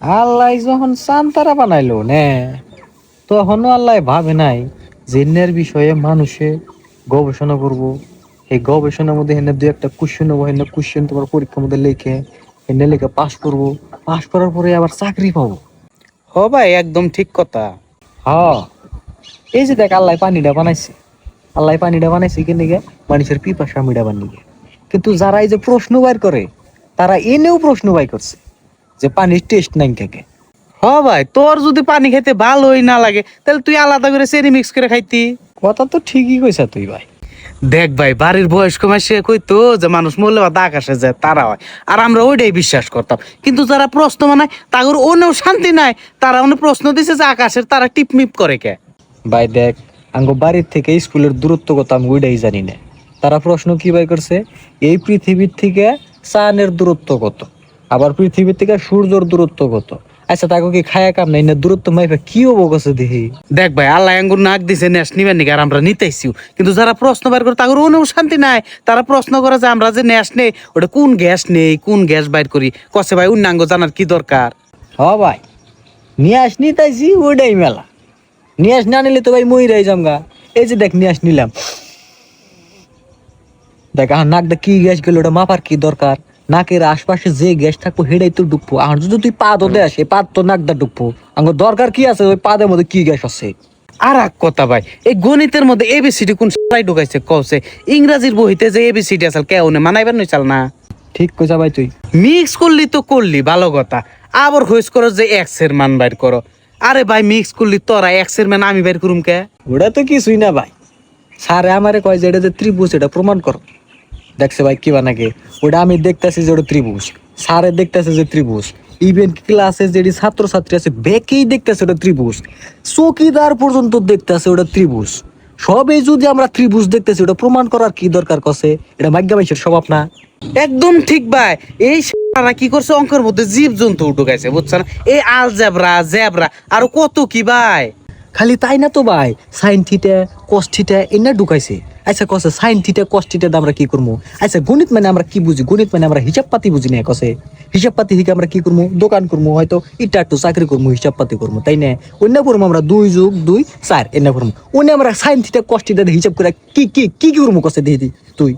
আল্লাহ যখন চান্তারা বানাইলো নে, তখনও আল্লাহ ভাবে নাই জিনের বিষয়ে মানুষে গবেষণা করব। এই গবেষণার মধ্যে হেনে দুই একটা কোশ্চেন হবো, হেনে কোশ্চেন তোমার পরীক্ষার মধ্যে লিখে হেনে লিখে পাস করব। পাস করার পরে আবার চাকরি পাবো। হ ভাই, একদম ঠিক কথা। হ্যাঁ, এই যে দেখ আল্লাহ পানিটা বানাইছে, আল্লাহ পানিটা বানাইছে কেন গে? মানুষের পিপাসা মিটাবার নিগে। কিন্তু যারা এই যে প্রশ্ন বাইর করে, তারা এনেও প্রশ্ন বাইর করছে যে পানির টেস্ট নাই থাকে। হ ভাই, তোর যদি পানি খেতে ভালোই না লাগে তাহলে তুই আলাদা করে চেনি মিক্স করে খাইতি। কথা তো ঠিকই কইছা তুই ভাই। দেখ ভাই, বাড়ির বয়স্ক মাসে কইতো যে মানুষ মরলে বাদে আকাশে যায় তারা হয়, আর আমরা ওইটাই বিশ্বাস করতাম। কিন্তু যারা প্রশ্ন বানায় তাদের অনেও শান্তি নাই। তারা অনেক প্রশ্ন দিছে যে আকাশের তারা টিপমিপ করে কে। ভাই দেখ, আঙ্গো বাড়ির থেকে স্কুলের দূরত্ব কত আমি ওইটাই জানি না। তারা প্রশ্ন কি ভাই করছে, এই পৃথিবীর থেকে চাঁদের দূরত্ব কত, আবার পৃথিবীর থেকে সূর্যের দূরত্ব কত। আচ্ছা তাকে কি খায়া কাম নাই না, দূরত্ব মাইফা কি হবো কাছে দেখি। দেখ ভাই, আল্লাহ আঙ্গুর নাক দিছে ন্যাস নিবেন নাকি, আর আমরা নিতেইছিও। কিন্তু যারা প্রশ্ন বাইর করে তাদের অনেও শান্তি নাই। তারা প্রশ্ন করে যে আমরা যে ন্যাস নেই ওটা কোন গ্যাস নেই, কোন গ্যাস বাইর করি। কসে ভাই অন্যাঙ্গ জানার কি দরকার। হ ভাই, নিয়ে আস নিতাইছি ওইটাই মেলা। নিয়ে আস না নিলে তো ভাই মইরাই জামগা। এই যে দেখ নিয়ে আস নিলাম, দেখ আর নাকটা কি গ্যাস গেল, ওটা মাপার কি দরকার? নাকের আশপাশে যে গ্যাস থাকবো সেটাই তো ডুববো। আর যদি তুই পা ধরে আসে পা তো নাকটা ডুববো। আমার দরকার কি আছে ওই পাদের মধ্যে কি গ্যাস আছে? আর এক কথা ভাই, এই গণিতের মধ্যে এবিসিডি কোন সালাই ঢুকাইছে কওছে। ইংরাজির বইতে যে এবিসিডি আছে কেউ নে মানাইবার নই চাল না। ঠিক কইছা ভাই তুই। মিক্স করলি তো করলি ভালো কথা, আবার হইস করো যে এক্স এর মান বাইর করো। আরে ভাই, মিক্স করলি তোরা এক্স এর মান আমি বাইর করুম কে? ওটা তো কিছুই না ভাই। স্যারে আমারে কয় যে এটা যে ত্রিভুজ, এটা প্রমাণ কর। দেখছে ভাই কি বানাকে, ওটা আমি দেখতেছি যে ওটা ত্রিভুজ, স্যারে দেখতেছে যে ত্রিভুজ। ইভেন ক্লাসে যেটি ছাত্রছাত্রী আছে বেকেই দেখতেছে ওটা ত্রিভুজ, চৌকিদার পর্যন্ত দেখতেছে ওটা ত্রিভুজ। সবই যদি আমরা ত্রিভুজ দেখতেছি, ওটা প্রমাণ করার কি দরকার কছে? এটা ভাগ্য মানুষের স্বভাব না? একদম ঠিক ভাই। এই শালা কি করছে, অঙ্কের মধ্যে জীব জন্তু ঢুকাইছে বুঝছেন। এই আলজেব্রা জেব্রা আর কত কি ভাই। খালি তাই না তো ভাই, সাইন থিটা কস থিটা এনে ঢুকাইছে। আচ্ছা কসে সাইন থিটা কস থিটা আমরা কি করবো? আচ্ছা গণিত মানে আমরা কি বুঝি? গণিত মানে আমরা হিসাব পাতি বুঝি না। কসে হিসাব পাতি হিকে আমরা কি করবো? দোকান করবো, হয়তো ইটা একটু চাকরি করবো, হিসাব পাতি করবো, তাই না? অন্য করবো আমরা 2+2 4 এনে করবো। অন্য আমরা সাইন থিটা কস থিটা হিসাব করে কি কি কি করবো কসে দেখি তুই?